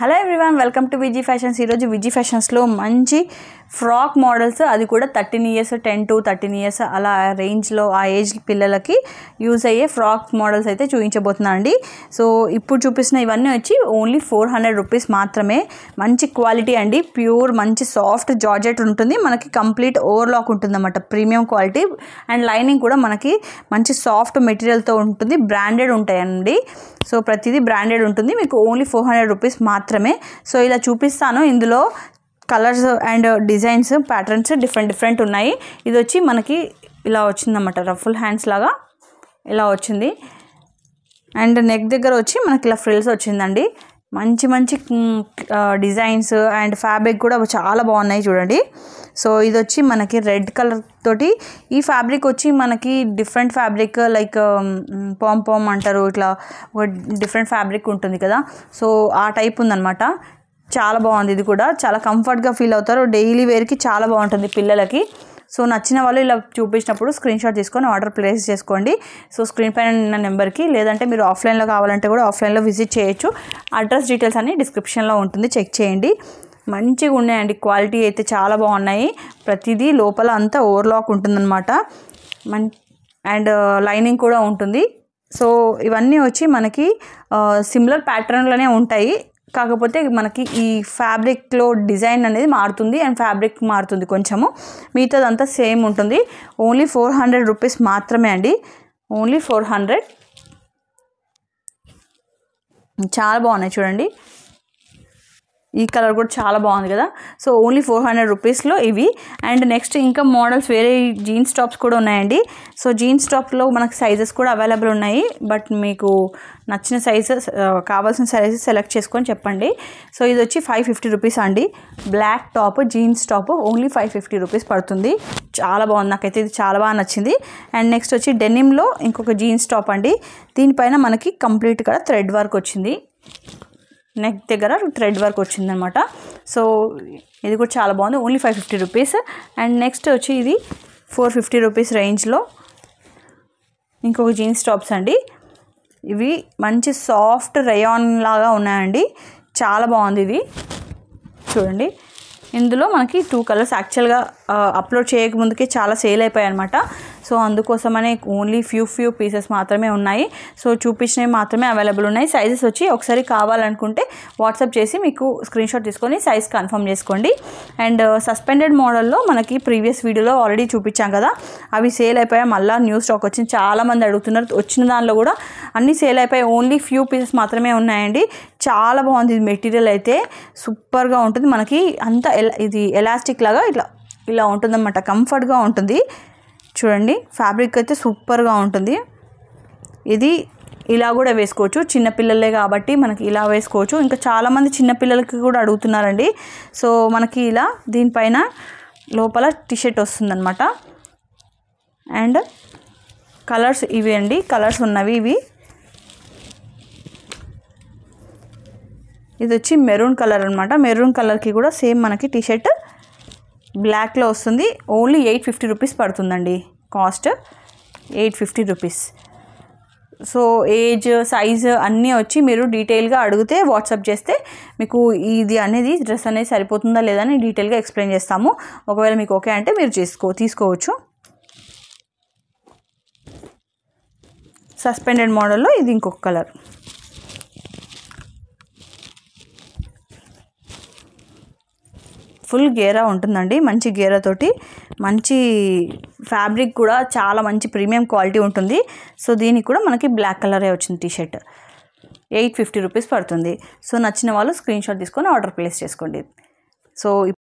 Hello everyone, welcome to Viji fashions. ఈరోజు విజీ ఫ్యాషన్స్లో మంచి frock models, అది కూడా 13 ఇయర్స్ 10 to 13 ఇయర్స్ అలా రేంజ్లో ఆ ఏజ్ పిల్లలకి యూజ్ అయ్యే ఫ్రాక్ మోడల్స్ అయితే చూపించబోతున్నాను అండి. సో ఇప్పుడు చూపిస్తున్న ఇవన్నీ వచ్చి ఓన్లీ 400 రూపీస్ మాత్రమే. మంచి క్వాలిటీ అండి, ప్యూర్ మంచి సాఫ్ట్ జార్జెట్ ఉంటుంది, మనకి కంప్లీట్ ఓవర్లాక్ ఉంటుంది అన్నమాట, ప్రీమియం క్వాలిటీ. అండ్ లైనింగ్ కూడా మనకి మంచి సాఫ్ట్ మెటీరియల్తో ఉంటుంది, బ్రాండెడ్ ఉంటాయండి. సో ప్రతిదీ బ్రాండెడ్ ఉంటుంది, మీకు ఓన్లీ 400 రూపీస్ మాత్రమే. సో ఇలా చూపిస్తాను, ఇందులో colours and designs patterns different ఉన్నాయి. ఇది వచ్చి మనకి ఇలా వచ్చిందన్నమాట, రఫుల్ హ్యాండ్స్ లాగా ఇలా వచ్చింది. అండ్ నెక్ దగ్గర వచ్చి మనకి ఇలా ఫ్రిల్స్ వచ్చిందండి. మంచి డిజైన్స్ అండ్ ఫ్యాబ్రిక్ కూడా చాలా బాగున్నాయి చూడండి. సో ఇది వచ్చి మనకి రెడ్ కలర్ తోటి, ఈ ఫ్యాబ్రిక్ వచ్చి మనకి డిఫరెంట్ ఫ్యాబ్రిక్ లైక్ పామ్ అంటారు, ఇట్లా ఒక డిఫరెంట్ ఫ్యాబ్రిక్ ఉంటుంది కదా, సో ఆ టైప్ ఉందన్నమాట. చాలా బాగుంది, ఇది కూడా చాలా కంఫర్ట్గా ఫీల్ అవుతారు, డైలీ వేర్కి చాలా బాగుంటుంది పిల్లలకి. సో నచ్చిన వాళ్ళు ఇలా చూపించినప్పుడు స్క్రీన్ షాట్ తీసుకొని ఆర్డర్ ప్లేస్ చేసుకోండి. సో స్క్రీన్ పైన ఉన్న నెంబర్కి, లేదంటే మీరు ఆఫ్లైన్లో కావాలంటే కూడా ఆఫ్లైన్లో విజిట్ చేయొచ్చు. అడ్రస్ డీటెయిల్స్ అన్నీ డిస్క్రిప్షన్లో ఉంటుంది, చెక్ చేయండి. మంచిగా ఉన్నాయండి, క్వాలిటీ అయితే చాలా బాగున్నాయి. ప్రతిదీ లోపల అంతా ఓవర్లాక్ ఉంటుందన్నమాట, అండ్ లైనింగ్ కూడా ఉంటుంది. సో ఇవన్నీ వచ్చి మనకి సిమిలర్ ప్యాటర్న్లోనే ఉంటాయి, కాకపోతే మనకి ఈ ఫ్యాబ్రిక్లో డిజైన్ అనేది మారుతుంది అండ్ ఫ్యాబ్రిక్ మారుతుంది కొంచెము, మిగతాదంతా సేమ్ ఉంటుంది. ఓన్లీ 400 రూపీస్ మాత్రమే అండి, ఓన్లీ 400. చాలా బాగున్నాయి చూడండి, ఈ కలర్ కూడా చాలా బాగుంది కదా. సో ఓన్లీ 400 రూపీస్లో ఇవి. అండ్ నెక్స్ట్ ఇంకా మోడల్స్ వేరే జీన్స్ టాప్స్ కూడా ఉన్నాయండి. సో జీన్స్ టాప్లో మనకు సైజెస్ కూడా అవైలబుల్ ఉన్నాయి, బట్ మీకు నచ్చిన సైజెస్, కావాల్సిన సైజెస్ సెలెక్ట్ చేసుకొని చెప్పండి. సో ఇది వచ్చి 550 రూపీస్ అండి, black top jeans top only 550 rupees పడుతుంది. చాలా బాగుంది, నాకైతే ఇది చాలా బాగా నచ్చింది. అండ్ నెక్స్ట్ వచ్చి డెనిమ్లో ఇంకొక జీన్స్ టాప్ అండి, దీనిపైన మనకి కంప్లీట్గా థ్రెడ్ వర్క్ వచ్చింది, నెక్ దగ్గర థ్రెడ్ వర్క్ వచ్చిందనమాట. సో ఇది కూడా చాలా బాగుంది, ఓన్లీ 550 రూపీస్. అండ్ నెక్స్ట్ వచ్చి ఇది 450 రూపీస్ రేంజ్లో ఇంకొక జీన్స్ టాప్స్ అండి. ఇవి మంచి సాఫ్ట్ రయాన్ లాగా ఉన్నాయండి, చాలా బాగుంది ఇది చూడండి. ఇందులో మనకి 2 కలర్స్ యాక్చువల్గా అప్లోడ్ చేయకముందుకే చాలా సేల్ అయిపోయాయి అనమాట. సో అందుకోసమనే ఓన్లీ ఫ్యూ పీసెస్ మాత్రమే ఉన్నాయి. సో చూపించినవి మాత్రమే అవైలబుల్ ఉన్నాయి. సైజెస్ వచ్చి ఒకసారి కావాలనుకుంటే వాట్సాప్ చేసి మీకు స్క్రీన్ షాట్ తీసుకొని సైజ్ కన్ఫర్మ్ చేసుకోండి. అండ్ సస్పెండెడ్ మోడల్లో మనకి ప్రీవియస్ వీడియోలో ఆల్రెడీ చూపించాం కదా, అవి సేల్ అయిపోయాయి, మళ్ళీ న్యూ స్టాక్ వచ్చింది, చాలామంది అడుగుతున్నారు. వచ్చిన దానిలో కూడా అన్నీ సేల్ అయిపోయాయి, ఓన్లీ ఫ్యూ పీసెస్ మాత్రమే ఉన్నాయండి. చాలా బాగుంది, ఇది మెటీరియల్ అయితే సూపర్గా ఉంటుంది, మనకి అంతా ఇది ఎలాస్టిక్ లాగా ఇలా ఉంటుందన్నమాట, కంఫర్ట్గా ఉంటుంది చూడండి. ఫ్యాబ్రిక్ అయితే సూపర్గా ఉంటుంది, ఇది ఇలా కూడా వేసుకోవచ్చు, చిన్నపిల్లలే కాబట్టి మనకి ఇలా వేసుకోవచ్చు. ఇంకా చాలామంది చిన్నపిల్లలకి కూడా అడుగుతున్నారండి. సో మనకి ఇలా దీనిపైన లోపల టీషర్ట్ వస్తుందన్నమాట. అండ్ కలర్స్ ఇవి అండి, కలర్స్ ఉన్నవి ఇవి. ఇది వచ్చి మెరూన్ కలర్ అనమాట, మెరూన్ కలర్కి కూడా సేమ్ మనకి టీషర్ట్ బ్లాక్లో వస్తుంది. ఓన్లీ 850 రూపీస్ పడుతుందండి, cost 850 rupees. So age size అన్నీ వచ్చి మీరు డీటెయిల్గా అడిగితే వాట్సాప్ చేస్తే మీకు ఇది అనేది డ్రెస్ అనేది సరిపోతుందా లేదా అని డీటెయిల్గా ఎక్స్ప్లెయిన్ చేస్తాము. ఒకవేళ మీకు ఓకే అంటే మీరు తీసుకోవచ్చు. సస్పెండెడ్ మోడల్లో ఇది ఇంకొక కలర్, ఫుల్ గేరా ఉంటుందండి, మంచి గేరాతోటి, మంచి ఫ్యాబ్రిక్ కూడా చాలా మంచి ప్రీమియం క్వాలిటీ ఉంటుంది. సో దీనికి కూడా మనకి బ్లాక్ కలరే వచ్చింది టీషర్ట్, 850 రూపీస్ పడుతుంది. సో నచ్చిన వాళ్ళు స్క్రీన్ షాట్ తీసుకొని ఆర్డర్ ప్లేస్ చేసుకోండి. సో